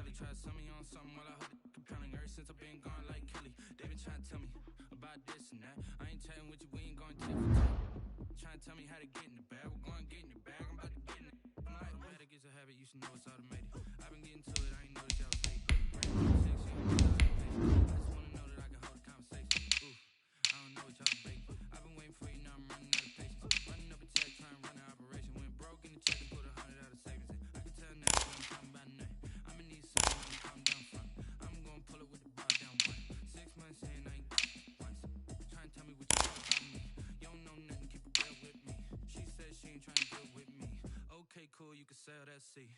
Savvy try to sell me on something while I hold it compelling. Ever since I've been gone like Kelly, they been trying to tell me about this and that. I ain't chatting with you, we ain't going tit for tat. Trying to tell me how to get in the bag. We're going to get in the bag, I'm about to get in it. I'm like, better get a habit, you should know it's automated. I've been getting to it, I ain't noticed y'all was fake. I just wanna know that I can hold a conversation. Ooh, I don't know what y'all debate. I've been waiting for you, now I'm running out of patience. Running up a check, trying to run an operation. Went broke in the check and put 100 out of savings in. I can tell now what I'm talking about nothing. I'ma need something when I'm calm down front. I'm gonna pull it with the bar down one. 6 months in, I ain't once. Trying to tell me what you know about me. You don't know nothing, keep it real with me. She said she ain't trying to deal with me. Okay, cool, you can sell that seat.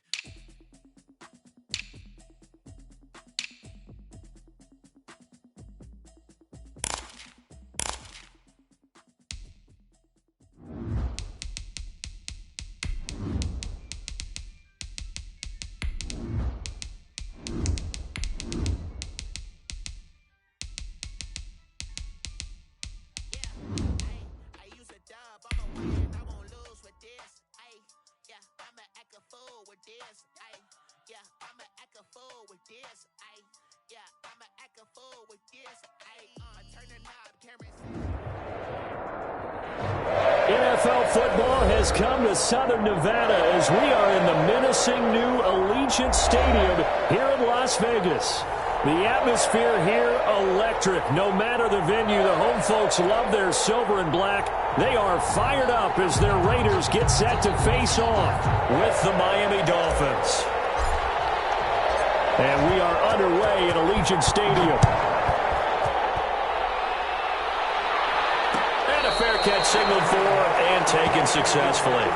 NFL football has come to Southern Nevada as we are in the menacing new Allegiant Stadium here in Las Vegas. The atmosphere here, electric. No matter the venue, the home folks love their silver and black. They are fired up as their Raiders get set to face off with the Miami Dolphins. And we are underway at Allegiant Stadium. And a fair catch signaled for and taken successfully.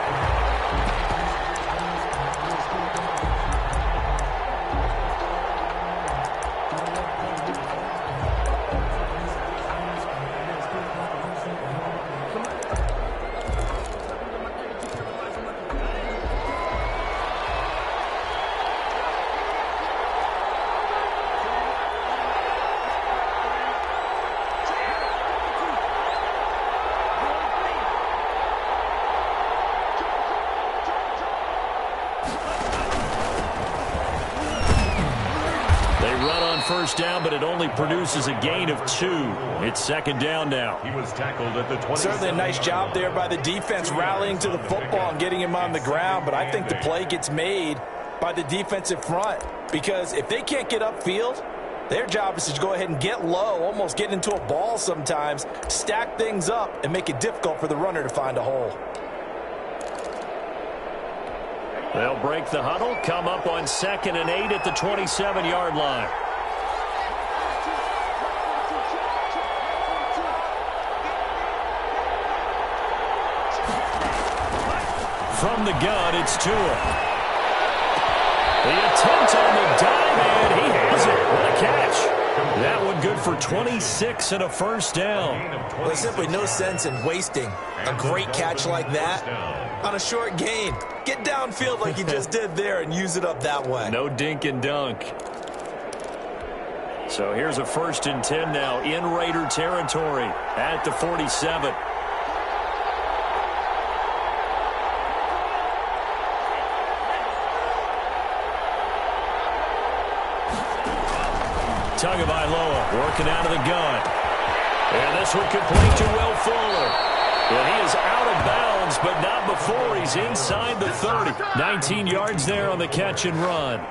First down, but it only produces a gain of 2. It's second down now. He was tackled at the 20. Certainly a nice job there by the defense rallying to the football and getting him on the ground, but I think the play gets made by the defensive front because if they can't get upfield, their job is to go ahead and get low, almost get into a ball sometimes, stack things up, and make it difficult for the runner to find a hole. They'll break the huddle, come up on 2nd and 8 at the 27-yard line. From the gun, it's Tua. The attempt on the dive, and he has it. What a catch. That one good for 26 and a first down. Well, there's simply no sense in wasting a great catch like that on a short gain. Get downfield like you just did there and use it up that way. No dink and dunk. So here's a 1st and 10 now in Raider territory at the 47. Tagovailoa working out of the gun. And this one complete to Will Fuller. And he is out of bounds, but not before he's inside the 30. 19 yards there on the catch and run.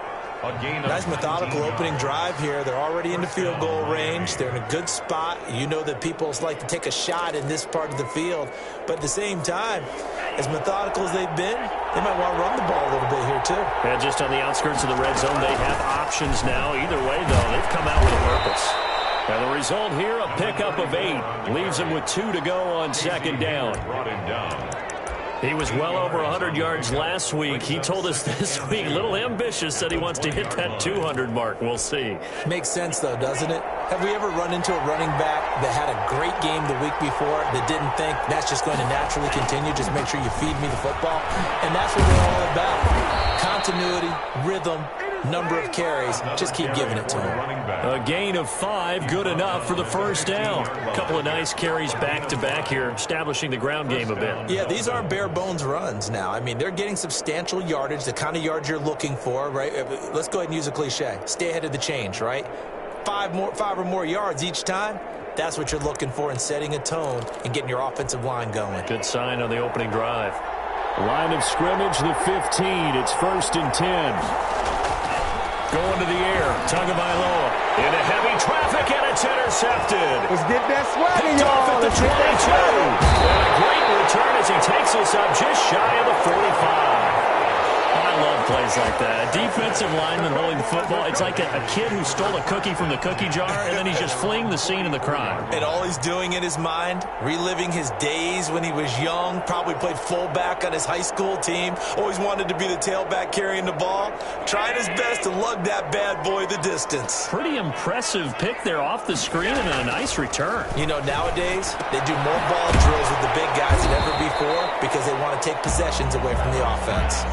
Nice methodical opening drive here. They're already into field goal range. They're in a good spot. You know that people like to take a shot in this part of the field. But at the same time, as methodical as they've been, they might want to run the ball a little bit here too. And just on the outskirts of the red zone, they have options now. Either way, though, they've come out with a purpose. And the result here, a pickup of 8. Leaves them with 2 to go on 2nd down. Brought him down. He was well over 100 yards last week. He told us this week, a little ambitious, that he wants to hit that 200 mark. We'll see. Makes sense, though, doesn't it? Have we ever run into a running back that had a great game the week before that didn't think that's just going to naturally continue? Just make sure you feed me the football. And that's what we're all about. Continuity, rhythm, number of carries. Just keep giving it to him. A gain of 5, good enough for the first down. A couple of nice carries back-to-back here, establishing the ground game a bit. Yeah, these aren't bare-bones runs now. I mean, they're getting substantial yardage, the kind of yards you're looking for, right? Let's go ahead and use a cliche. Stay ahead of the change, right? 5 or more yards each time. That's what you're looking for in setting a tone and getting your offensive line going. Good sign on the opening drive. Line of scrimmage, the 15. It's 1st and 10. Going to the air. Tagovailoa into heavy traffic, and it's intercepted. Let's get that swagger, Picked off y'all. at the 22. And a great return as he takes us up just shy of the 45. I love plays like that. A defensive lineman holding the football. It's like a kid who stole a cookie from the cookie jar, and then he's just fleeing the scene of the crime. And all he's doing in his mind, reliving his days when he was young, probably played fullback on his high school team, always wanted to be the tailback carrying the ball, trying his best to lug that bad boy the distance. Pretty impressive pick there off the screen and a nice return. You know, nowadays, they do more ball drills with the big guys than ever before because they want to take possessions away from the offense.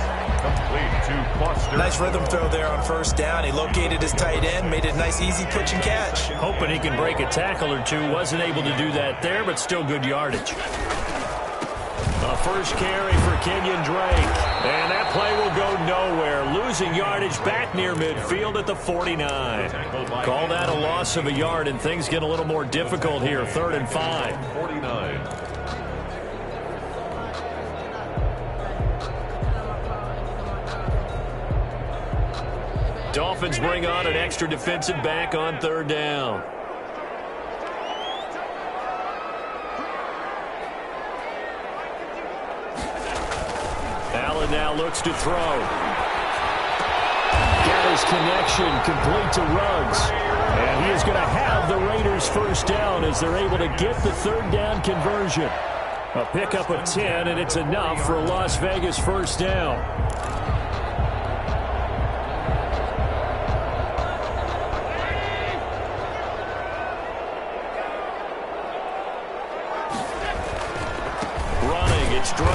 Complete to Foster. Nice rhythm throw there on first down. He located his tight end, made it a nice, easy pitch and catch. Hoping he can break a tackle or two. Wasn't able to do that there, but still good yardage. A first carry for Kenyon Drake. And that play will go nowhere. Losing yardage back near midfield at the 49. Call that a loss of a yard, and things get a little more difficult here. 3rd and 5. 49. Dolphins bring on an extra defensive back on 3rd down. Allen now looks to throw. Gathers connection, complete to Ruggs. And he is going to have the Raiders first down as they're able to get the 3rd down conversion. A pickup of 10, and it's enough for a Las Vegas first down. Drake,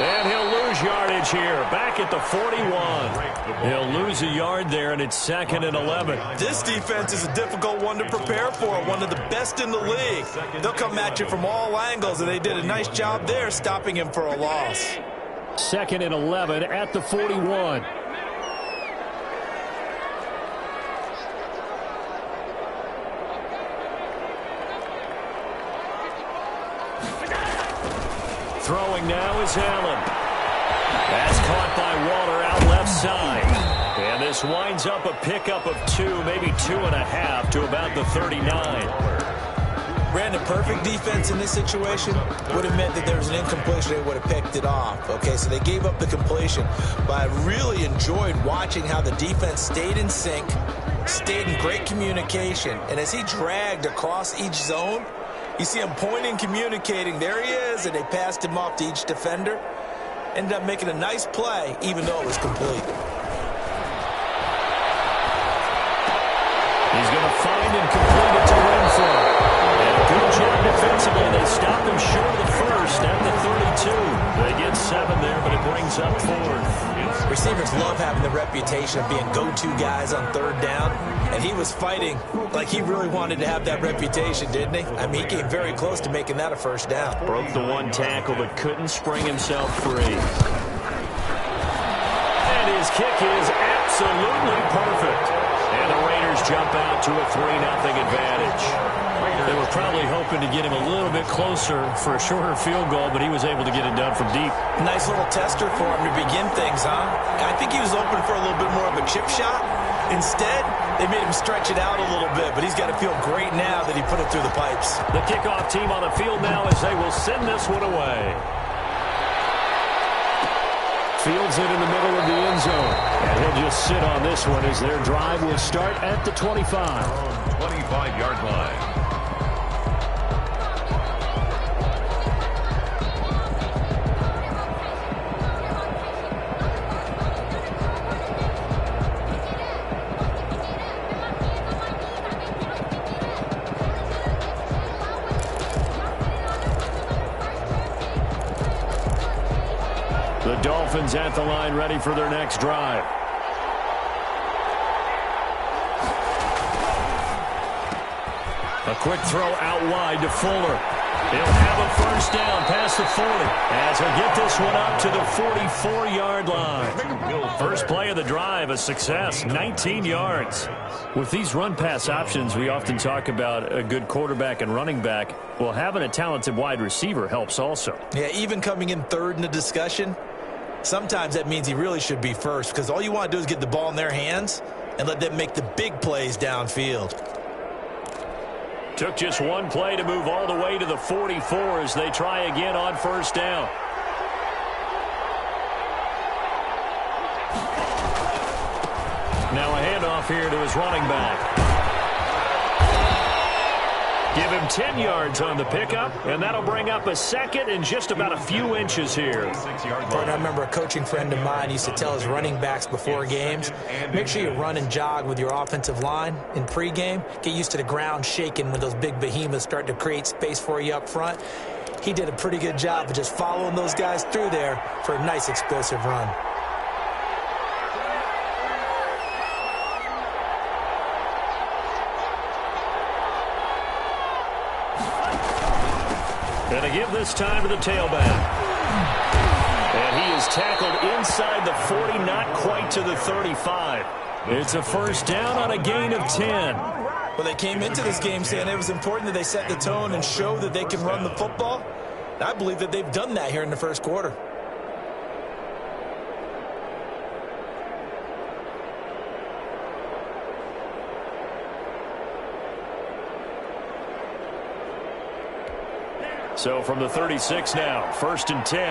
and he'll lose yardage here, back at the 41. He'll lose a yard there, and it's 2nd and 11. This defense is a difficult one to prepare for, one of the best in the league. They'll come at you from all angles, and they did a nice job there stopping him for a loss. 2nd and 11 at the 41. Throwing now is Allen. That's caught by Waller out left side. And this winds up a pickup of 2, maybe 2.5 to about the 39. Brandon, perfect defense in this situation would have meant that there was an incompletion. They would have picked it off. Okay, so they gave up the completion. But I really enjoyed watching how the defense stayed in sync, stayed in great communication. And as he dragged across each zone, you see him pointing, communicating. There he is, and they passed him off to each defender. Ended up making a nice play, even though it was complete. He's going to find and complete it to Renfro. And a good job defensively. They stopped him short of the first at the 32. They get 7 there, but it brings up 4th. Receivers love having the reputation of being go-to guys on 3rd down. And he was fighting like he really wanted to have that reputation, didn't he? I mean, he came very close to making that a first down. Broke the 1 tackle, but couldn't spring himself free. And his kick is absolutely perfect. And the Raiders jump out to a 3-0 advantage. They were probably hoping to get him a little bit closer for a shorter field goal, but he was able to get it done from deep. Nice little tester for him to begin things, huh? I think he was open for a little bit more of a chip shot. Instead, they made him stretch it out a little bit, but he's got to feel great now that he put it through the pipes. The kickoff team on the field now as they will send this one away. Fields it in the middle of the end zone. And he'll just sit on this one as their drive will start at the 25. 25-yard line. The Dolphins at the line, ready for their next drive. A quick throw out wide to Fuller. He'll have a first down past the 40 as he'll get this one up to the 44-yard line. First play of the drive, a success, 19 yards. With these run-pass options, we often talk about a good quarterback and running back. Well, having a talented wide receiver helps also. Yeah, even coming in third in the discussion, sometimes that means he really should be first because all you want to do is get the ball in their hands and let them make the big plays downfield. Took just one play to move all the way to the 44 as they try again on first down. Now a handoff here to his running back. Give him 10 yards on the pickup, and that'll bring up a second and just about a few inches here. I remember a coaching friend of mine used to tell his running backs before games, make sure you run and jog with your offensive line in pregame. Get used to the ground shaking when those big behemoths start to create space for you up front. He did a pretty good job of just following those guys through there for a nice explosive run. And a give this time to the tailback. And he is tackled inside the 40, not quite to the 35. It's a first down on a gain of 10. Well, they came into this game saying it was important that they set the tone and show that they can run the football. And I believe that they've done that here in the first quarter. So from the 36 now, first and 10.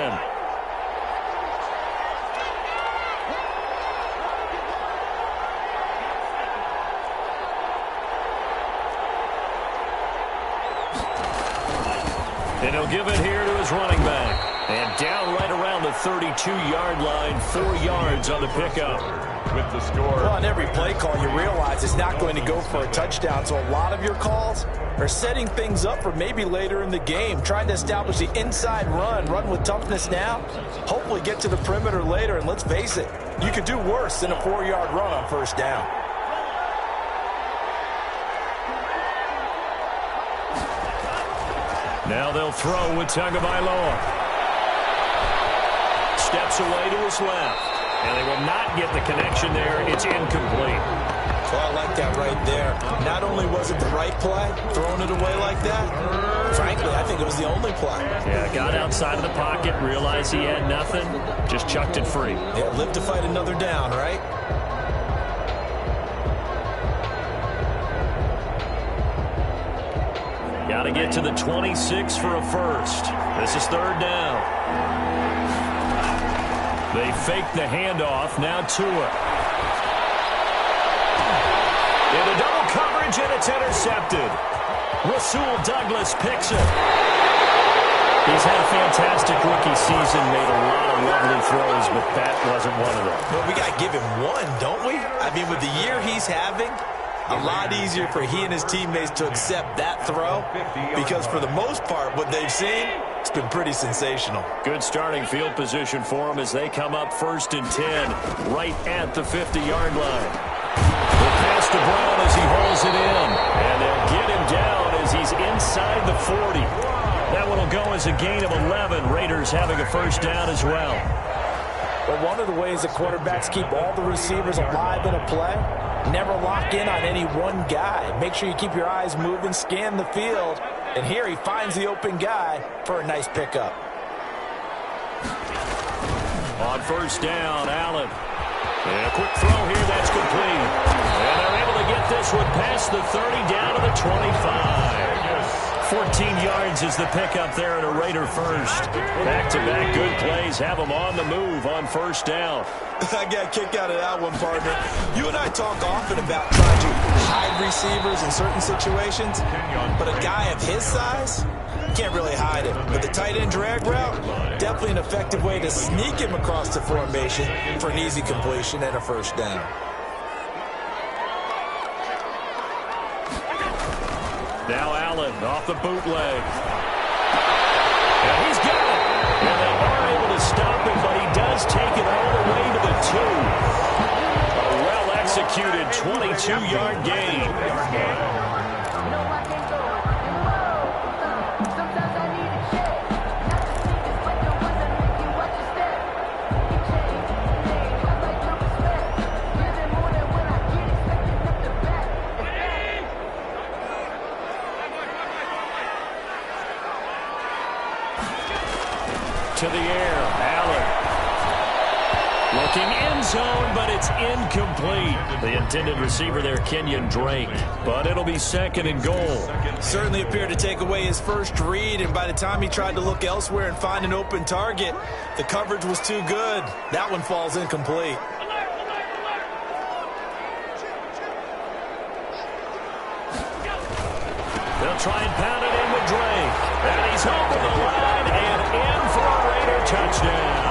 And he'll give it here to his running back. And down right around the 32-yard line, 4 yards on the pickup. With the score. Well, on every play call, you realize it's not going to go for a touchdown. So a lot of your calls are setting things up for maybe later in the game, trying to establish the inside run with toughness now, hopefully get to the perimeter later. And let's face it, you could do worse than a 4-yard run on first down. Now they'll throw with Tagovailoa. Steps away to his left. And they will not get the connection there. It's incomplete. Well, I like that right there. Not only was it the right play, throwing it away like that, frankly, I think it was the only play. Yeah, got outside of the pocket, realized he had nothing, just chucked it free. Yeah, live to fight another down, right? Got to get to the 26 for a first. This is third down. They fake the handoff, now Tua. Into double coverage, and it's intercepted. Rasul Douglas picks it. He's had a fantastic rookie season, made a lot of lovely throws, but that wasn't one of them. Well, we got to give him one, don't we? I mean, with the year he's having, a lot easier for he and his teammates to accept that throw because for the most part, what they've seen, it's been pretty sensational. Good starting field position for him as they come up first and 10 right at the 50-yard line. The pass to Brown as he holds it in, and they'll get him down as he's inside the 40. That one will go as a gain of 11. Raiders having a first down as well. Well, one of the ways that quarterbacks keep all the receivers alive in a play, never lock in on any one guy. Make sure you keep your eyes moving, scan the field, and here he finds the open guy for a nice pickup. On first down, Allen. And a quick throw here, that's complete. And they're able to get this one past the 30 down to the 25. 14 yards is the pickup there at a Raider first. Back-to-back good plays have them on the move on first down. I got kicked out of that one, partner. You and I talk often about trying to hide receivers in certain situations, but a guy of his size can't really hide him. But the tight end drag route, definitely an effective way to sneak him across the formation for an easy completion and a first down. Now Allen off the bootleg. And he's got it. And they are able to stop him, but he does take it all the way to the 2. A well-executed 22-yard gain. to the air. Allen. Looking end zone, but it's incomplete. The intended receiver there, Kenyon Drake. But it'll be second and goal. Certainly appeared to take away his first read, and by the time he tried to look elsewhere and find an open target, the coverage was too good. That one falls incomplete. They'll try and pound it in with Drake. And he's over the line and in for a Raider touchdown.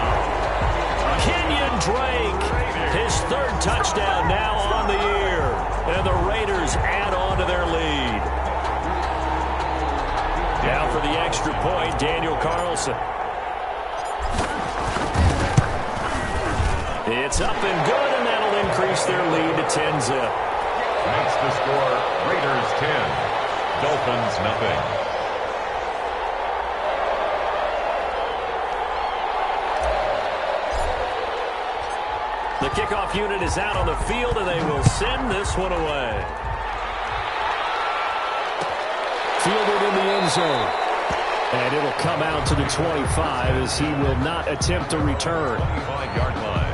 Kenyon Drake, his third touchdown now on the year. And the Raiders add on to their lead. Now for the extra point, Daniel Carlson. It's up and good, and that'll increase their lead to 10-zip. Makes the score Raiders 10. Dolphins nothing. The kickoff unit is out on the field, and they will send this one away. Fielded in the end zone. And it'll come out to the 25 as he will not attempt to return. 25-yard line.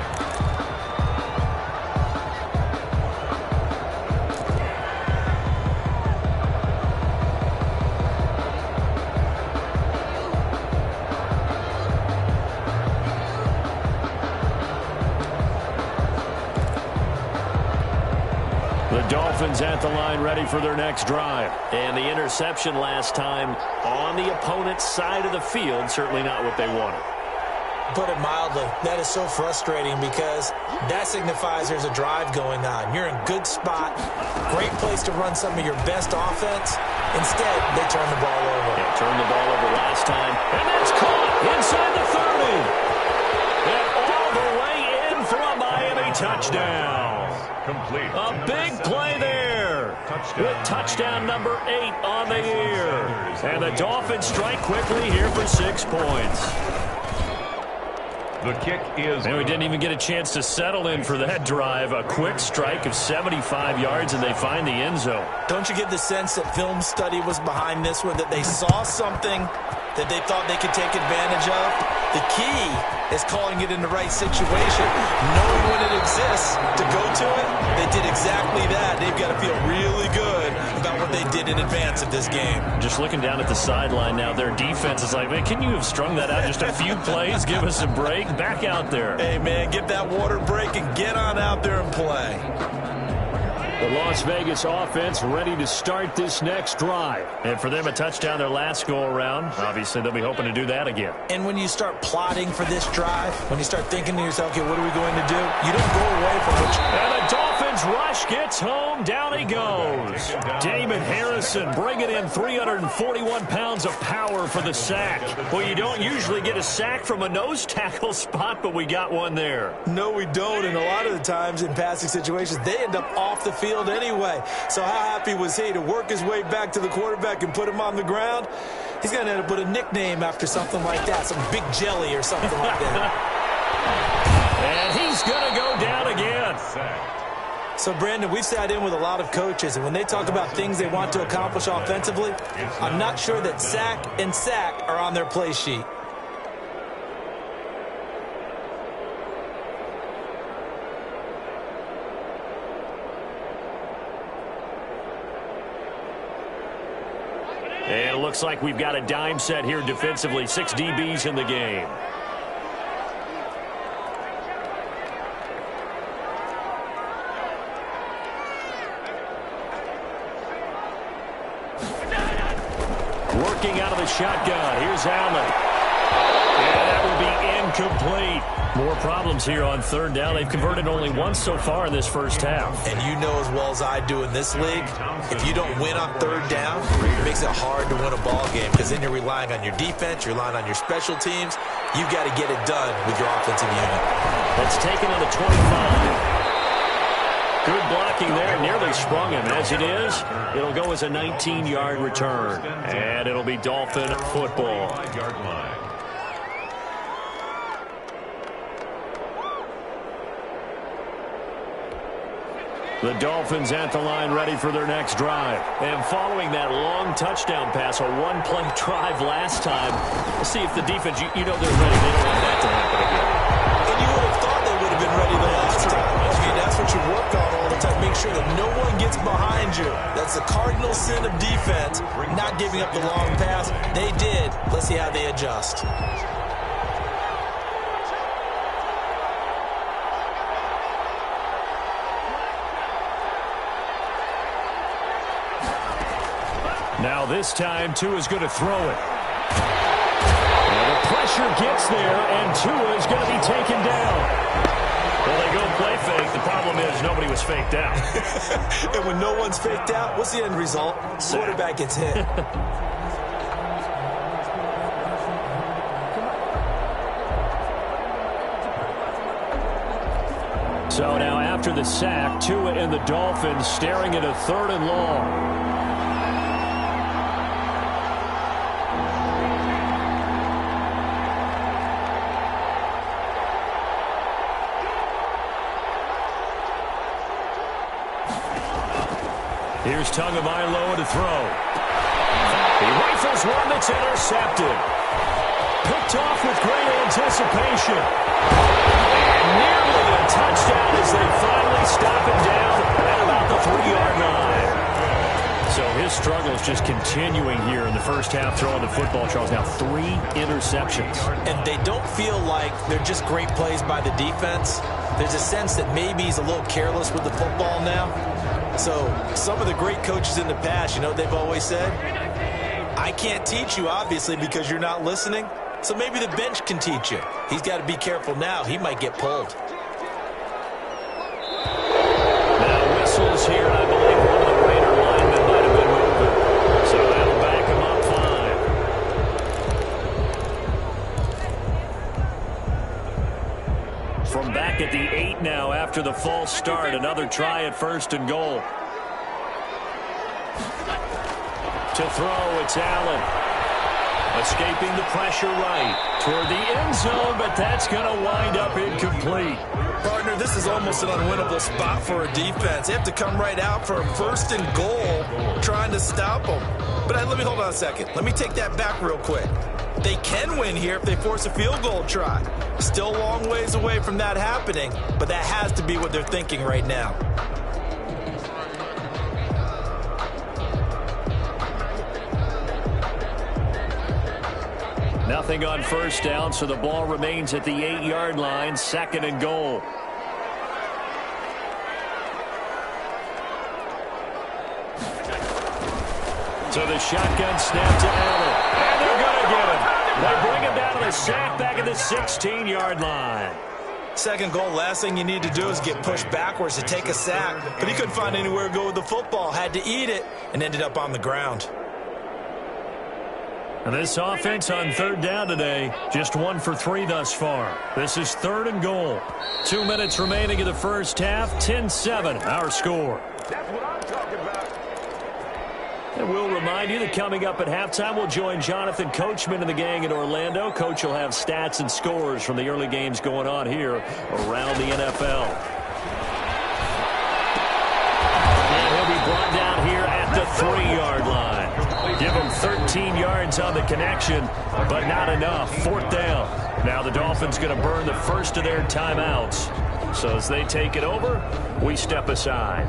Dolphins at the line, ready for their next drive. And the interception last time on the opponent's side of the field, certainly not what they wanted. Put it mildly, that is so frustrating because that signifies there's a drive going on. You're in good spot, great place to run some of your best offense. Instead, they turn the ball over. Yeah, turned the ball over last time, and that's caught inside the 30. And all the way in for a Miami touchdown. Complete. A big play there. With touchdown number 8 on the year. And the Dolphins strike quickly here for 6 points. The kick is... And we didn't even get a chance to settle in for that drive. A quick strike of 75 yards, and they find the end zone. Don't you get the sense that film study was behind this one, that they saw something that they thought they could take advantage of? The key is calling it in the right situation, knowing when it exists to go to it. They did exactly that. They've got to feel really good about what they did in advance of this game. Just looking down at the sideline now, their defense is like, man, can you have strung that out just a few plays? Give us a break. Back out there. Hey, man, get that water break and get on out there and play. The Las Vegas offense ready to start this next drive. And for them, a touchdown their last go-around. Obviously, they'll be hoping to do that again. And when you start plotting for this drive, when you start thinking to yourself, okay, what are we going to do? You don't go away from what you... And the Dolphins rush gets home. Down he goes. Damon Harrison bringing in 341 pounds of power for the sack. Well, you don't usually get a sack from a nose tackle spot, but we got one there. No, we don't. And a lot of the times in passing situations, they end up off the field anyway. So how happy was he to work his way back to the quarterback and put him on the ground? He's going to have to put a nickname after something like that, some big jelly or something like that. And he's going to go down again. So, Brandon, we've sat in with a lot of coaches, and when they talk about things they want to accomplish offensively, I'm not sure that sack and sack are on their play sheet. And it looks like we've got a dime set here defensively. 6 DBs in the game. Working out of the shotgun. Here's Allen. And that will be incomplete. More problems here on third down. They've converted only once so far in this first half. And you know as well as I do in this league, if you don't win on third down, it makes it hard to win a ball game because then you're relying on your defense, you're relying on your special teams. You've got to get it done with your offensive unit. That's taken on the 25. Good blocking there. Nearly sprung him. As it is, it'll go as a 19-yard return. And it'll be Dolphin football. 5-yard line. The Dolphins at the line ready for their next drive. And following that long touchdown pass, a one-play drive last time, let's see if the defense, you know they're ready. They don't want that to happen again. And you would have thought they would have been ready the last time. I mean, that's what you work on all the time. Make sure that no one gets behind you. That's the cardinal sin of defense, not giving up the long pass. They did. Let's see how they adjust. Now this time, Tua's going to throw it. And the pressure gets there, and Tua's going to be taken down. Well, they go play fake. The problem is nobody was faked out. And when no one's faked out, what's the end result? Quarterback gets hit. So now after the sack, Tua and the Dolphins staring at a 3rd and long. Here's Tagovailoa to throw. He rifles one that's intercepted. Picked off with great anticipation. And nearly a touchdown as they finally stop him down at about the 3-yard line. So his struggle is just continuing here in the first half throwing the football, Charles. Now 3 interceptions. And they don't feel like they're just great plays by the defense. There's a sense that maybe he's a little careless with the football now. So some of the great coaches in the past, you know, they've always said, I can't teach you, obviously, because you're not listening. So maybe the bench can teach you. He's got to be careful now. He might get pulled. Now whistles here, I believe one of the Raider linemen might have been moving. So that'll back him up 5. From back at the 8 now after the false start, another try at 1st and goal. To throw, it's Allen. Escaping the pressure right toward the end zone, but that's going to wind up incomplete. Partner, this is almost an unwinnable spot for a defense. They have to come right out for a 1st and goal trying to stop them. But let me hold on a second. Let me take that back real quick. They can win here if they force a field goal try. Still a long ways away from that happening, but that has to be what they're thinking right now. Nothing on 1st down, so the ball remains at the 8-yard line, 2nd and goal. So the shotgun snap to Allen, and they're going to get him. They bring him down to the sack back at the 16-yard line. 2nd goal, last thing you need to do is get pushed backwards to take a sack. But he couldn't find anywhere to go with the football, had to eat it, and ended up on the ground. And this offense on 3rd down today, just 1 for 3 thus far. This is 3rd and goal. 2 minutes remaining in the first half, 10-7, our score. That's what I'm talking about. And we'll remind you that coming up at halftime, we'll join Jonathan Coachman and the gang in Orlando. Coach will have stats and scores from the early games going on here around the NFL. And he'll be brought down here at the 3-yard line. Give him 13 yards on the connection, but not enough. 4th down. Now the Dolphins going to burn the first of their timeouts. So as they take it over, we step aside.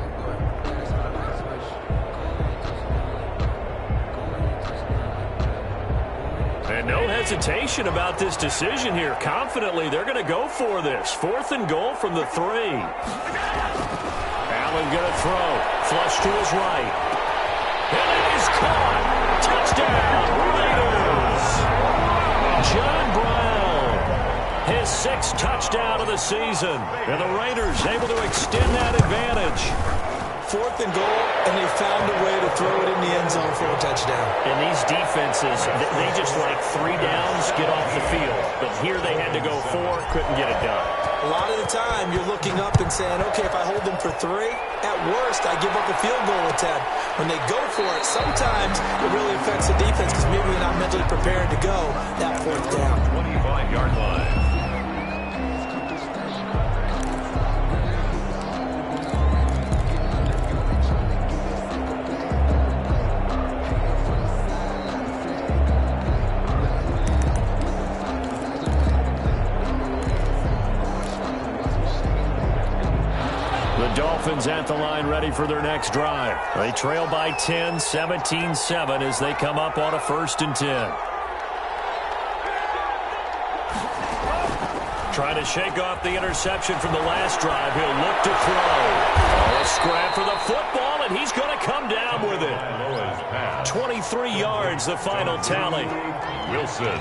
And no hesitation about this decision here. Confidently, they're going to go for this. 4th and goal from the 3. Allen going to throw. Flush to his right. And it is caught. Touchdown, Raiders. John Brown, his 6th touchdown of the season. And the Raiders able to extend that advantage. 4th and goal, and they found a way to throw it in the end zone for a touchdown. And these defenses, they just like 3 downs, get off the field. But here they had to go 4, couldn't get it done. A lot of the time, you're looking up and saying, okay, if I hold them for 3, at worst, I give up a field goal attempt. When they go for it, sometimes it really affects the defense because maybe they're not mentally prepared to go that 4th down. 25-yard line. Dolphins at the line ready for their next drive. They trail by 10, 17-7 as they come up on a 1st and 10. Trying to shake off the interception from the last drive. He'll look to throw. A scrap for the football, and he's going to come down with it. 23 yards, the final tally. Wilson.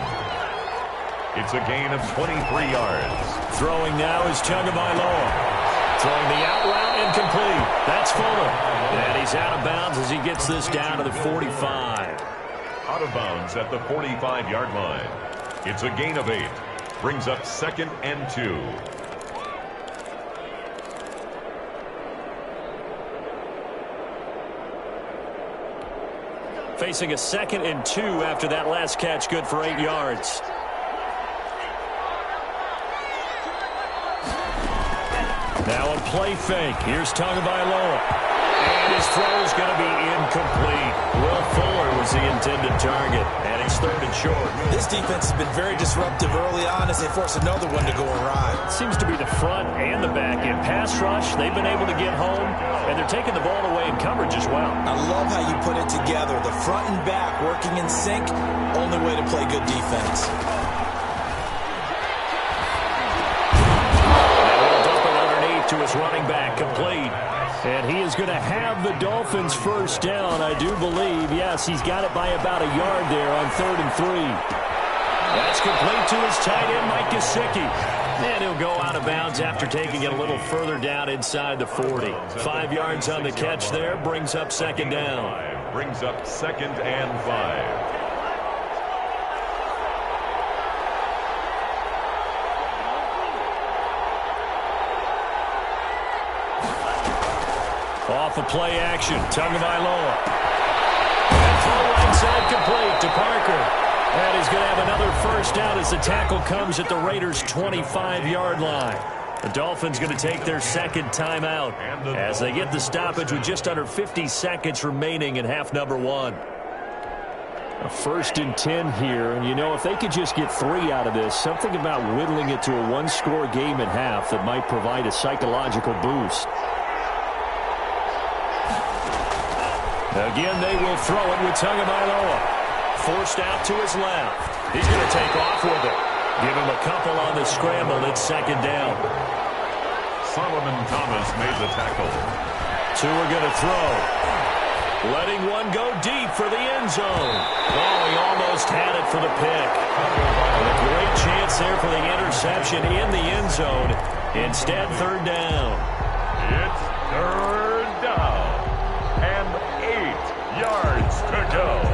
It's a gain of 23 yards. Throwing now is Tagovailoa. Throwing the out route incomplete. That's Fuller. And he's out of bounds as he gets this down to the 45. Out of bounds at the 45-yard line. It's a gain of 8. Brings up 2nd and 2. Facing a 2nd and 2 after that last catch, good for 8 yards. Now a play fake. Here's Tagovailoa. And his throw is going to be incomplete. Will Fuller was the intended target. And it's 3rd and short. This defense has been very disruptive early on as they force another one to go awry. Seems to be the front and the back. In pass rush, they've been able to get home. And they're taking the ball away in coverage as well. I love how you put it together. The front and back working in sync. Only way to play good defense. To his running back, complete. And he is going to have the Dolphins first down, I do believe. Yes, he's got it by about a yard there on 3rd and 3. That's complete to his tight end, Mike Gesicki. And he'll go out of bounds after taking it a little further down inside the 40. 5 yards on the catch there, brings up 2nd down. Brings up 2nd and 5. Off of play action, Tagovailoa. And throw right side complete to Parker. And he's going to have another first down as the tackle comes at the Raiders' 25-yard line. The Dolphins going to take their 2nd timeout as they get the stoppage with just under 50 seconds remaining in half number 1. A 1st and 10 here, and you know, if they could just get 3 out of this, something about whittling it to a one-score game at half that might provide a psychological boost. Again, they will throw it with Tagovailoa. Forced out to his left. He's going to take off with it. Give him a couple on the scramble. It's 2nd down. Solomon Thomas made the tackle. 2 are going to throw. Letting one go deep for the end zone. Oh, he almost had it for the pick. A great chance there for the interception in the end zone. Instead, 3rd down. It's 3rd down. And 8 yards to go.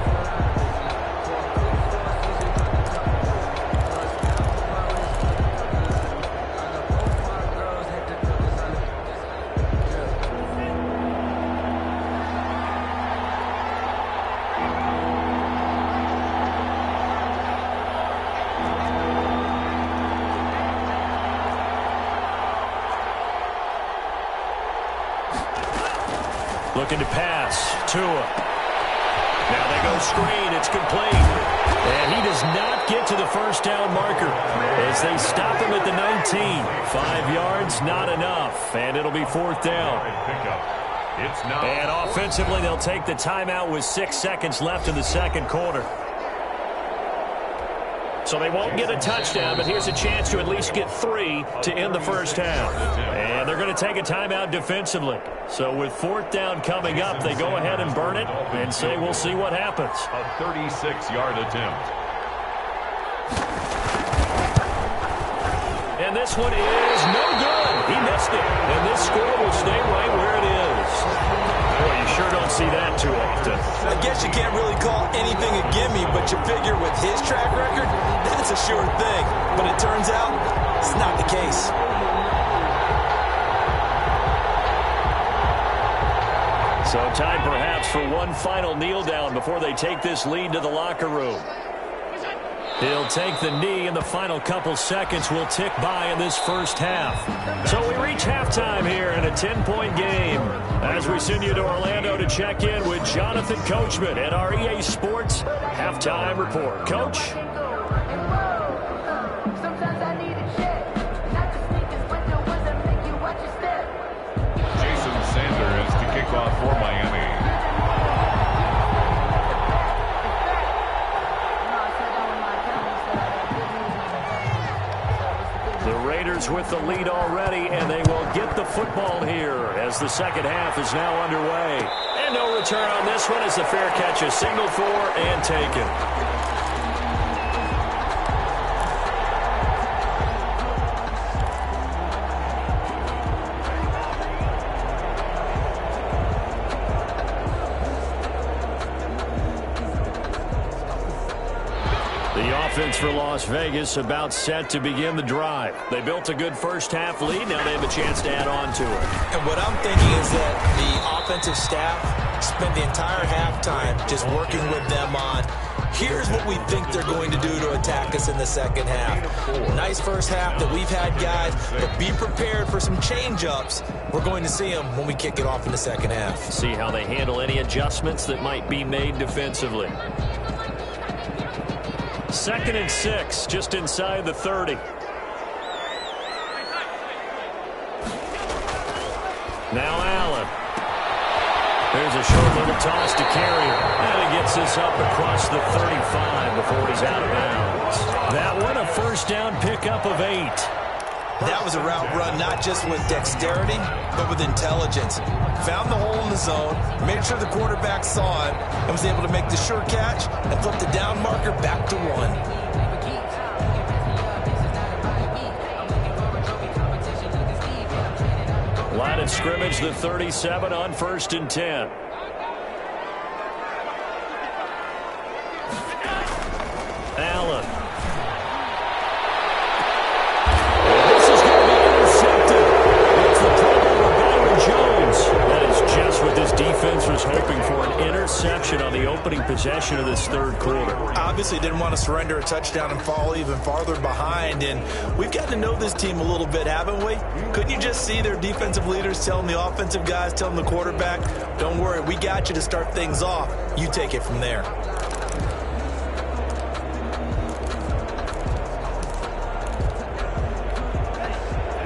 Looking to pass. Tua. Now they go screen. It's complete. And he does not get to the first down marker as they stop him at the 19. 5 yards, not enough. And it'll be 4th down. And offensively, they'll take the timeout with 6 seconds left in the 2nd quarter. So they won't get a touchdown, but here's a chance to at least get 3 to end the first half. And they're going to take a timeout defensively. So with 4th down coming up, they go ahead and burn it and say we'll see what happens. A 36-yard attempt. And this one is no good. He missed it. And this score will stay right where it is. Boy, you sure don't see that too often. I guess you can't really call anything a gimme, but you figure with his track record, that's a sure thing. But it turns out it's not the case. So time perhaps for one final kneel down before they take this lead to the locker room. He'll take the knee, and the final couple seconds will tick by in this first half. So we reach halftime here in a 10-point game as we send you to Orlando to check in with Jonathan Coachman at our EA Sports Halftime Report. Coach? Raiders with the lead already, and they will get the football here as the second half is now underway. And no return on this one as the fair catch is signaled for and taken. Offense for Las Vegas about set to begin the drive. They built a good first half lead. Now they have a chance to add on to it. And what I'm thinking is that the offensive staff spent the entire halftime just working with them on, here's what we think they're going to do to attack us in the second half. Nice first half that we've had, guys, but be prepared for some change-ups. We're going to see them when we kick it off in the second half. See how they handle any adjustments that might be made defensively. 2nd and 6, just inside the 30. Now Allen. There's a short little toss to Carrier. And he gets this up across the 35 before he's out of bounds. That one a first down pickup of 8. That was a route run not just with dexterity, but with intelligence. Found the hole in the zone, made sure the quarterback saw it, and was able to make the sure catch and flip the down marker back to 1. Line of scrimmage, the 37 on 1st and 10. Allen. This is going to be intercepted. It's the problem with Byron Jones. That is just what this defense was hoping for, an interception on the opening possession of this third quarter. Obviously didn't want to surrender a touchdown and fall even farther behind, and we've gotten to know this team a little bit, haven't we? Couldn't you just see their defensive leaders telling the offensive guys, telling the quarterback, don't worry, we got you to start things off. You take it from there.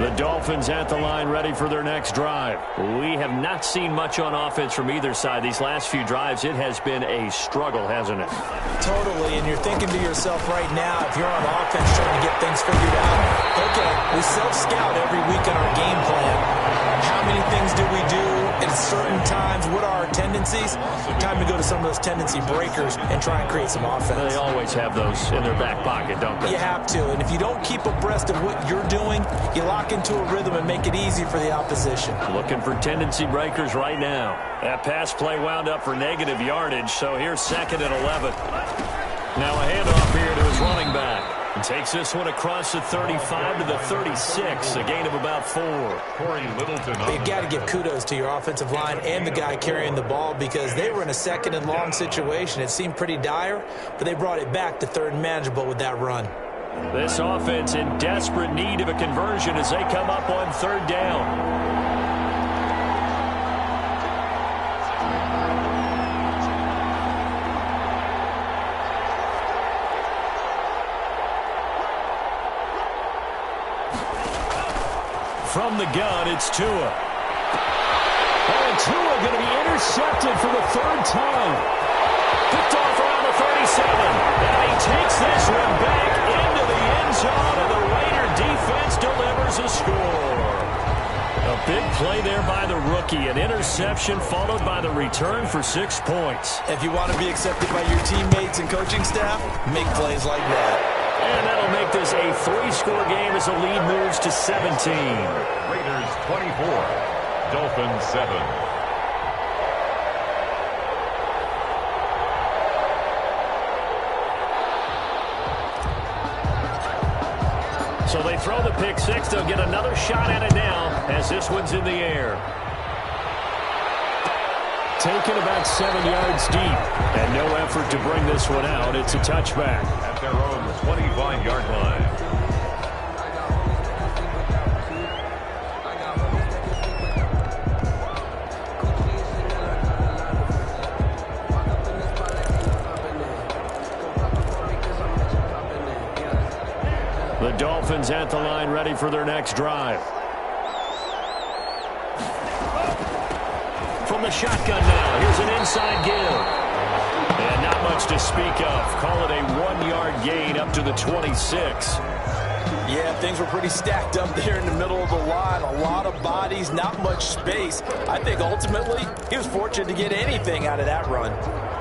The Dolphins at the line ready for their next drive. We have not seen much on offense from either side. These last few drives, it has been a struggle, hasn't it? Totally, and you're thinking to yourself right now, if you're on offense trying to get things figured out, okay, we self-scout every week on our game plan. How many things do we do at certain times? What are our tendencies? Time to go to some of those tendency breakers and try and create some offense. They always have those in their back pocket, don't they? You have to, and if you don't keep abreast of what you're doing, you lock into a rhythm and make it easy for the opposition. Looking for tendency breakers right now. That pass play wound up for negative yardage, so here's 2nd and 11. Now a handoff here to his running back. And takes this one across the 35 to the 36, a gain of about 4. You've got to give kudos to your offensive line and the guy carrying the ball because they were in a 2nd and long situation. It seemed pretty dire, but they brought it back to 3rd and manageable with that run. This offense in desperate need of a conversion as they come up on 3rd down. From the gun, it's Tua. And Tua going to be intercepted for the 3rd time. Picked off around the 37. And he takes this one back into the end zone, and the Raider defense delivers a score. A big play there by the rookie. An interception followed by the return for 6 points. If you want to be accepted by your teammates and coaching staff, make plays like that. And that'll make this a 3-score game as the lead moves to 17. Raiders 24, Dolphins 7. So they throw the pick 6. They'll get another shot at it now as this one's in the air. Taken about 7 yards deep, and no effort to bring this one out. It's a touchback. At their own 25-yard line. The Dolphins at the line ready for their next drive. From the shotgun now, here's an inside give. And not much to speak of. Call it a 1-yard gain up to the 26. Yeah, things were pretty stacked up there in the middle of the line. A lot of bodies, not much space. I think ultimately he was fortunate to get anything out of that run.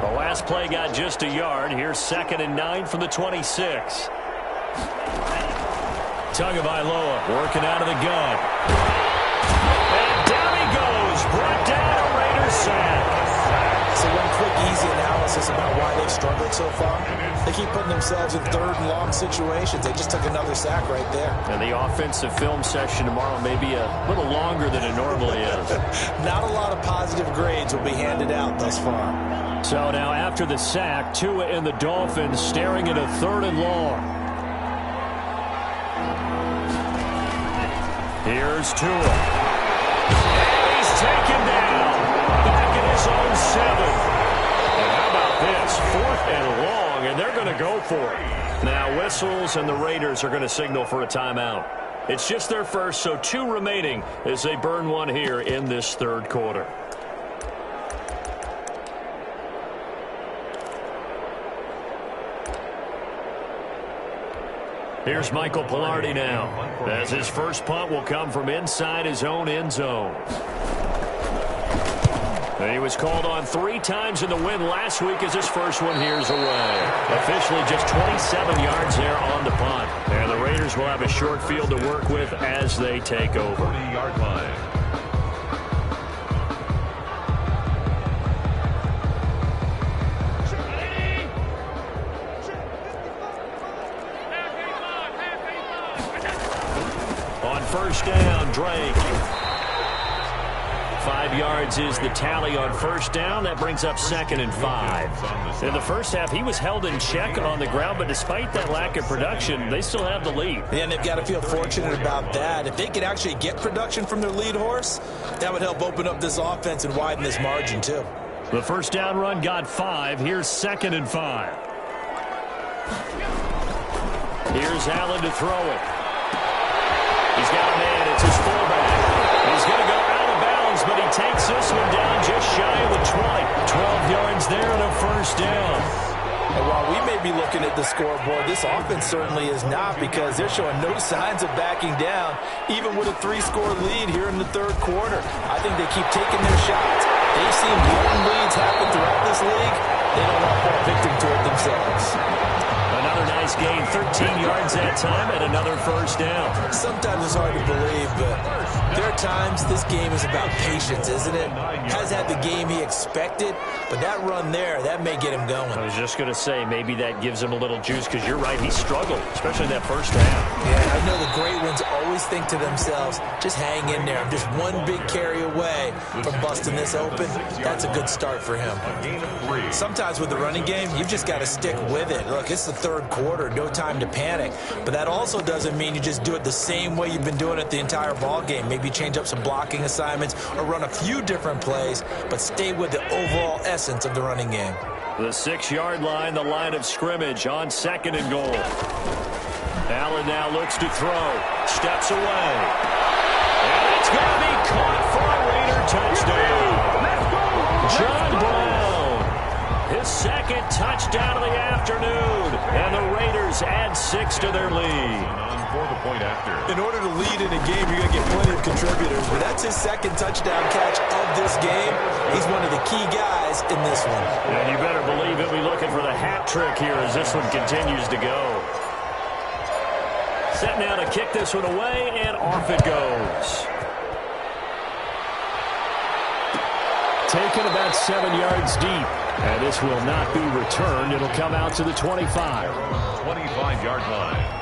The last play got just a yard. Here's 2nd and 9 from the 26. Tagovailoa working out of the gun. And down he goes. Brought down a Raiders sack. So one quick, easy analysis about why they've struggled so far. They keep putting themselves in 3rd and long situations. They just took another sack right there. And the offensive film session tomorrow may be a little longer than it normally is. Not a lot of positive grades will be handed out thus far. So now after the sack, Tua and the Dolphins staring at a 3rd and long. Here's Tua. And he's taken down. Back in his own 7. And how about this? 4th and long, and they're going to go for it. Now whistles, and the Raiders are going to signal for a timeout. It's just their first, so 2 remaining as they burn one here in this 3rd quarter. Here's Michael Pilardi now, as his first punt will come from inside his own end zone. And he was called on 3 times in the win last week as his first one here's away. Officially just 27 yards there on the punt. And the Raiders will have a short field to work with as they take over. 40-yard line. On first down, Drake. 5 yards is the tally on first down. That brings up 2nd and 5. In the first half, he was held in check on the ground, but despite that lack of production, they still have the lead. And they've got to feel fortunate about that. If they could actually get production from their lead horse, that would help open up this offense and widen this margin, too. The first down run got 5. Here's 2nd and 5. Here's Allen to throw it. He's got a man. It's his fullback. He's going to go out of bounds, but he takes this one down just shy of the 20. 12 yards there and a first down. And while we may be looking at the scoreboard, this offense certainly is not, because they're showing no signs of backing down, even with a 3-score lead here in the 3rd quarter. I think they keep taking their shots. They've seen blown leads happen throughout this league. They don't want to fall victim to it themselves. Another nice gain, 13 yards that time, and another first down. Sometimes it's hard to believe, but there are times this game is about patience, isn't it? Has had the game he expected, but that run there, that may get him going. I was just going to say, maybe that gives him a little juice, because you're right, he struggled, especially that first half. Yeah, I know the great ones always think to themselves, just hang in there. I'm just one big carry away from busting this open. That's a good start for him. Sometimes with the running game, you've just got to stick with it. Look, it's the 3rd quarter, no time to panic. But that also doesn't mean you just do it the same way you've been doing it the entire ball game. Maybe change up some blocking assignments or run a few different plays, but stay with the overall essence of the running game. The 6-yard line, the line of scrimmage on 2nd and goal. Allen now looks to throw, steps away. And it's going to be caught for a Raider touchdown. John Brown, his 2nd touchdown of the afternoon. And the Raiders add 6 to their lead. For the point after. In order to lead in a game, you're going to get plenty of contributors, but that's his 2nd touchdown catch of this game. He's one of the key guys in this one. And you better believe he'll be looking for the hat trick here as this one continues to go. Set now to kick this one away, and off it goes. Taken about 7 yards deep. And this will not be returned. It'll come out to the 25. 25-yard line.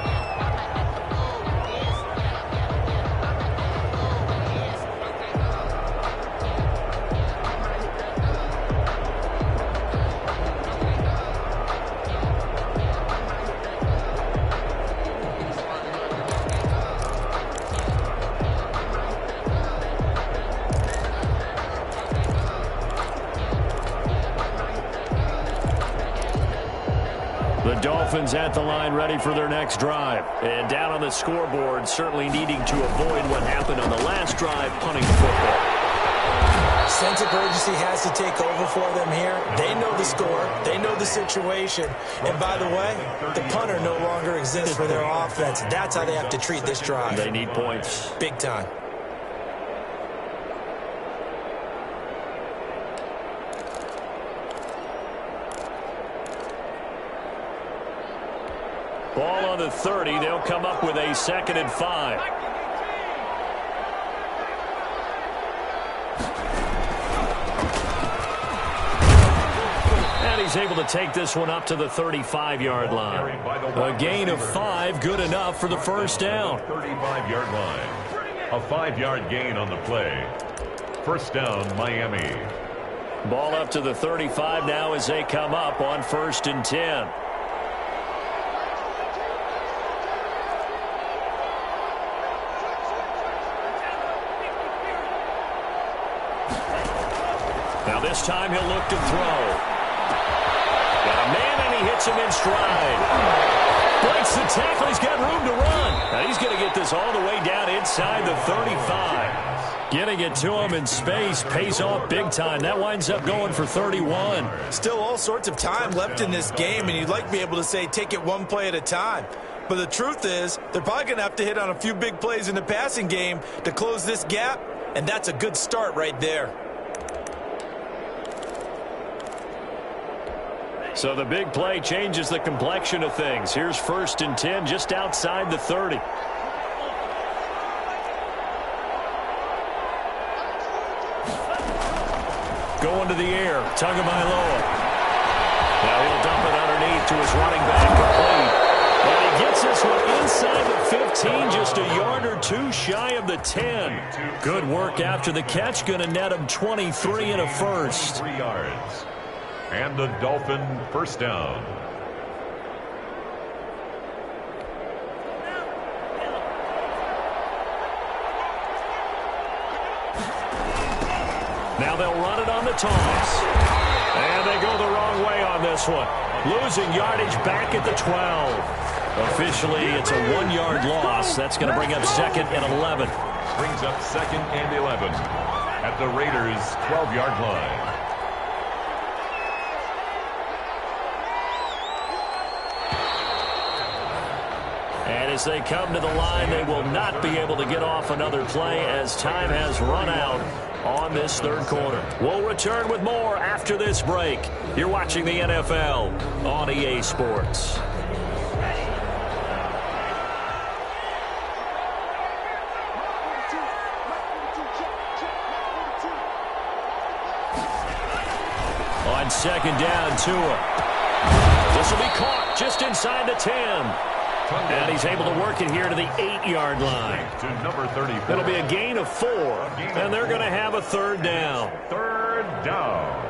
The Dolphins at the line ready for their next drive. And down on the scoreboard, certainly needing to avoid what happened on the last drive, punting the football. Sense of urgency has to take over for them here. They know the score. They know the situation. And by the way, the punter no longer exists for their offense. That's how they have to treat this drive. They need points. Big time. Ball on the 30. They'll come up with a 2nd and 5. And he's able to take this one up to the 35-yard line. A gain of 5, good enough for the first down. 35-yard line. A 5-yard gain on the play. First down, Miami. Ball up to the 35 now as they come up on 1st and 10. Now this time he'll look to throw. Got a man and he hits him in stride. Breaks the tackle. He's got room to run. Now he's going to get this all the way down inside the 35. Getting it to him in space pays off big time. That winds up going for 31. Still all sorts of time left in this game, and you'd like to be able to say take it one play at a time. But the truth is, they're probably going to have to hit on a few big plays in the passing game to close this gap, and that's a good start right there. So the big play changes the complexion of things. Here's 1st and 10 just outside the 30. Going to the air. Tagovailoa. Now he'll dump it underneath to his running back complete. And he gets this one inside the 15, just a yard or 2 shy of the 10. Good work after the catch. Going to net him 23 and a first. 3 yards. And the Dolphin first down. Now they'll run it on the toss. And they go the wrong way on this one. Losing yardage back at the 12. Officially, it's a 1-yard loss. That's going to bring up 2nd and 11. Brings up 2nd and 11 at the Raiders' 12-yard line. And as they come to the line, they will not be able to get off another play as time has run out on this 3rd quarter. We'll return with more after this break. You're watching the NFL on EA Sports. On 2nd down, Tua. This will be caught just inside the 10. And he's able to work it here to the 8-yard line. To number 34. It'll be a gain of 4. And they're going to have a 3rd down. 3rd down.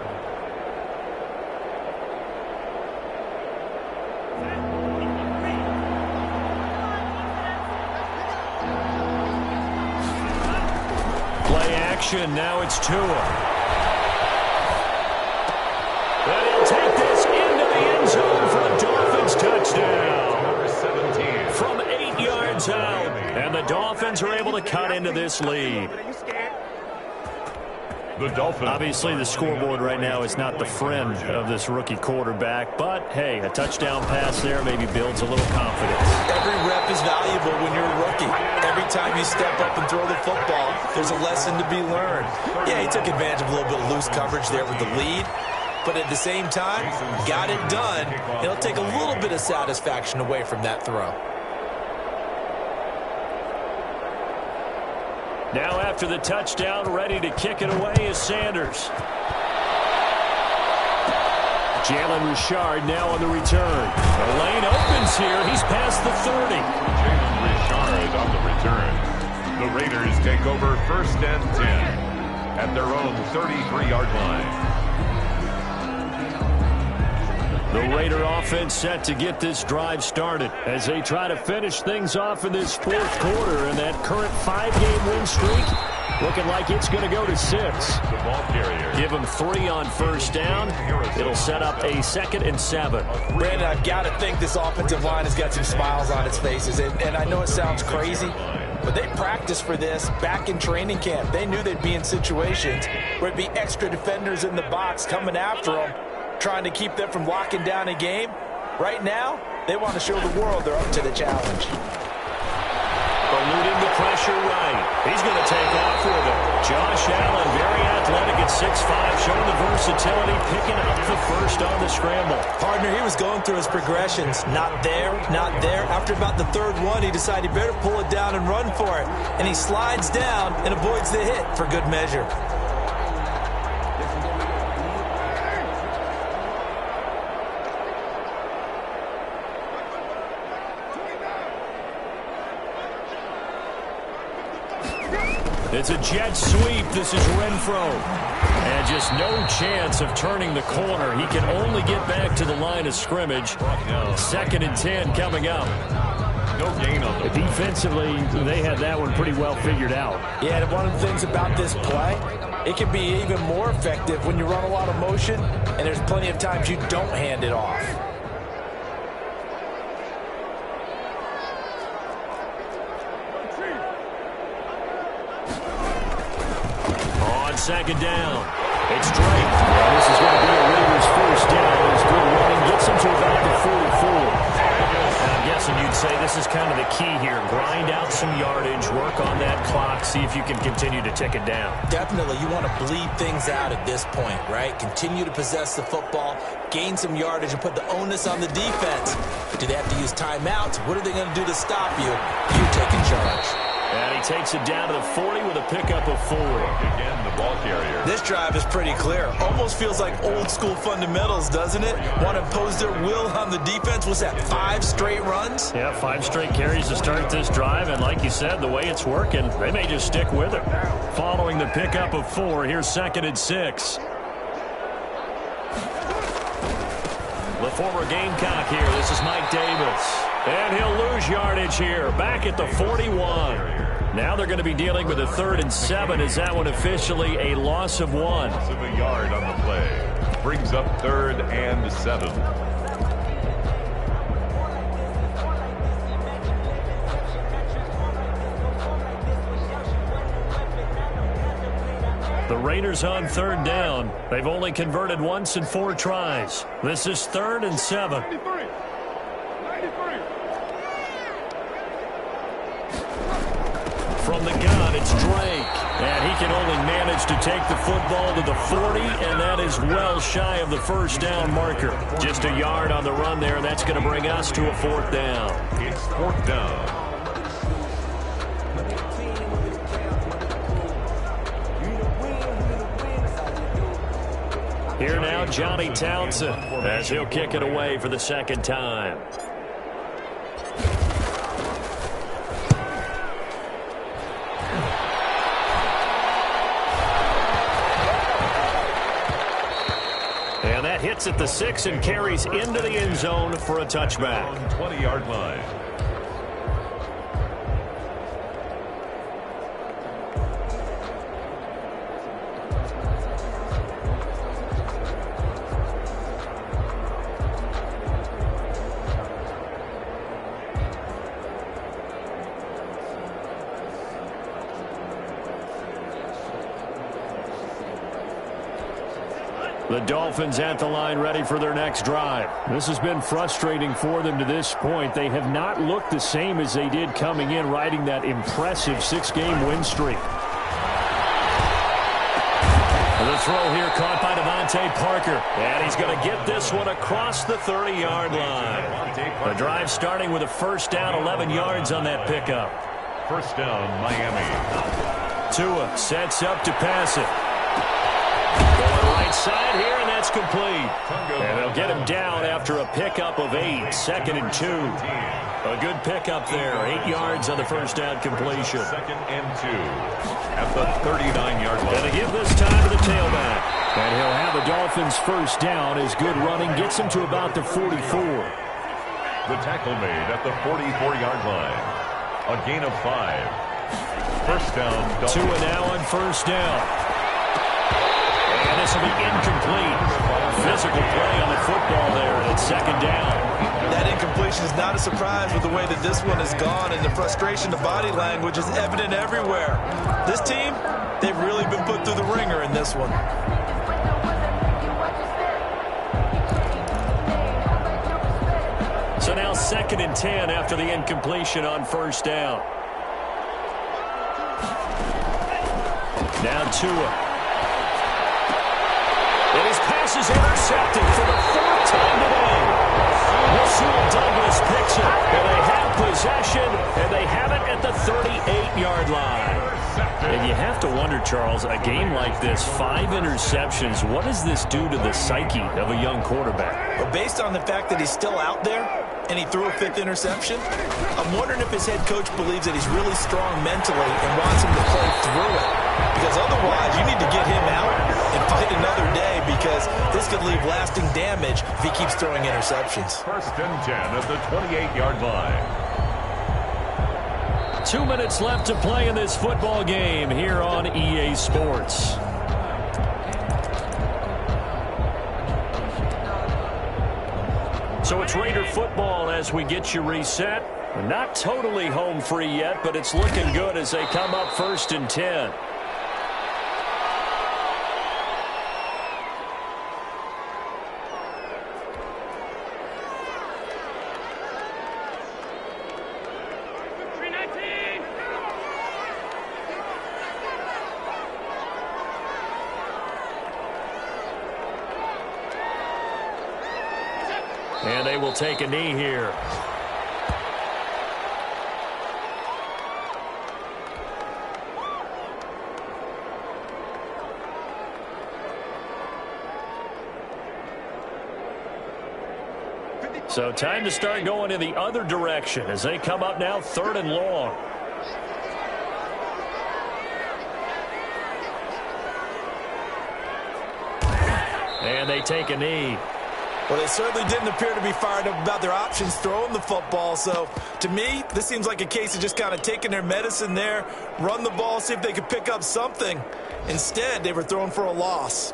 Play action. Now it's Tua. And he'll take this into the end zone for a Dolphins touchdown. From 8 yards out. And the Dolphins are able to cut into this lead. The Dolphins. Obviously, the scoreboard right now is not the friend of this rookie quarterback. But, hey, a touchdown pass there maybe builds a little confidence. Every rep is valuable when you're a rookie. Every time you step up and throw the football, there's a lesson to be learned. Yeah, he took advantage of a little bit of loose coverage there with the lead. But at the same time, got it done. It'll take a little bit of satisfaction away from that throw. Now after the touchdown, ready to kick it away is Sanders. Jalen Richard now on the return. The lane opens here. He's past the 30. Jalen Richard on the return. The Raiders take over 1st and 10 at their own 33-yard line. The Raider offense set to get this drive started as they try to finish things off in this 4th quarter. And that current 5-game win streak looking like it's going to go to 6. The ball carrier. Give them 3 on 1st down. It'll set up a 2nd and 7. Brandon, I've got to think this offensive line has got some smiles on its faces. And I know it sounds crazy, but they practiced for this back in training camp. They knew they'd be in situations where it'd be extra defenders in the box coming after them, trying to keep them from locking down a game. Right now, they want to show the world they're up to the challenge. Eluding the pressure right. He's going to take off with it. Josh Allen, very athletic at 6'5", showing the versatility, picking up the first on the scramble. Partner, he was going through his progressions. Not there, not there. After about the third one, he decided he better pull it down and run for it. And he slides down and avoids the hit for good measure. It's a jet sweep. This is Renfro. And just no chance of turning the corner. He can only get back to the line of scrimmage. 2nd and 10 coming up. No gain on them. Defensively, they had that one pretty well figured out. Yeah, and one of the things about this play, it can be even more effective when you run a lot of motion, and there's plenty of times you don't hand it off. On 2nd down, it's Drake. And this is going to be a Raiders first down. It's good running. Gets him to about the 44. And I'm guessing you'd say this is kind of the key here. Grind out some yardage, work on that clock, see if you can continue to tick it down. Definitely, you want to bleed things out at this point, right? Continue to possess the football, gain some yardage, and put the onus on the defense. Do they have to use timeouts? What are they going to do to stop you? You taking charge. And he takes it down to the 40 with a pickup of 4. Again, the ball carrier. This drive is pretty clear. Almost feels like old school fundamentals, doesn't it? Want to impose their will on the defense. What's that, 5 straight runs? Yeah, 5 straight carries to start this drive. And like you said, the way it's working, they may just stick with it. Following the pickup of 4, here's 2nd and 6. The former Gamecock here. This is Mike Davis. And he'll lose yardage here, back at the 41. Now they're going to be dealing with a 3rd and 7. Is that one officially a loss of 1? Loss of a yard on the play. Brings up 3rd and 7. The Raiders on 3rd down. They've only converted once in 4 tries. This is 3rd and 7. From the gun, it's Drake. And he can only manage to take the football to the 40, and that is well shy of the first down marker. Just a yard on the run there, and that's going to bring us to a 4th down. It's 4th down. Here now, Johnny Townsend, as he'll kick it away for the 2nd time. And that hits at the 6 and carries into the end zone for a touchback. 20-yard line. The Dolphins at the line, ready for their next drive. This has been frustrating for them to this point. They have not looked the same as they did coming in, riding that impressive 6-game win streak. The throw here caught by Devontae Parker. And he's going to get this one across the 30-yard line. The drive starting with a first down, 11 yards on that pickup. First down, Miami. Tua sets up to pass it. Going right side here, and that's complete. And they'll get him down after a pickup of 8, 2nd and 2. A good pickup there, 8 yards on the first down completion. 2nd and 2 at the 39-yard line. Going to give this time to the tailback. And he'll have the Dolphins first down as good running gets him to about the 44. The tackle made at the 44-yard line. A gain of 5. First down, Dolphins. Tua now on first down. And this will be incomplete. Physical play on the football there, and it's 2nd down. That incompletion is not a surprise with the way that this one has gone, and the frustration, the body language is evident everywhere. This team, they've really been put through the ringer in this one. So now 2nd and 10 after the incompletion on first down. Now Tua. And his pass is intercepted for the 4th time today. Rasul Douglas picks it, and they have possession, and they have it at the 38-yard line. And you have to wonder, Charles, a game like this, 5 interceptions, what does this do to the psyche of a young quarterback? Well, based on the fact that he's still out there and he threw a 5th interception, I'm wondering if his head coach believes that he's really strong mentally and wants him to play through it. Because otherwise, you need to get him out and fight another day, because this could leave lasting damage if he keeps throwing interceptions. 1st and 10 at the 28-yard line. 2 minutes left to play in this football game here on EA Sports. So it's Raider football as we get you reset. We're not totally home free yet, but it's looking good as they come up 1st and 10. And they will take a knee here. So time to start going in the other direction as they come up now 3rd and long. And they take a knee. Well, they certainly didn't appear to be fired up about their options throwing the football. So, to me, this seems like a case of just kind of taking their medicine there, run the ball, see if they could pick up something. Instead, they were throwing for a loss.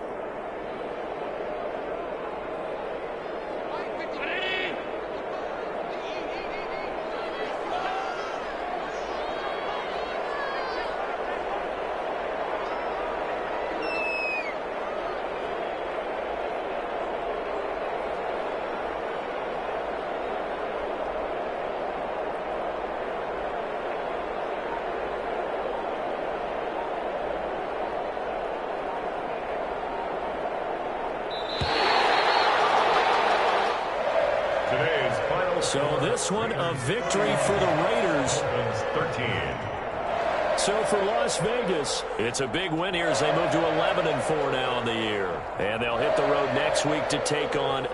So this one, a victory for the Raiders. 13. So for Las Vegas, it's a big win here as they move to 11-4 now in the year. And they'll hit the road next week to take on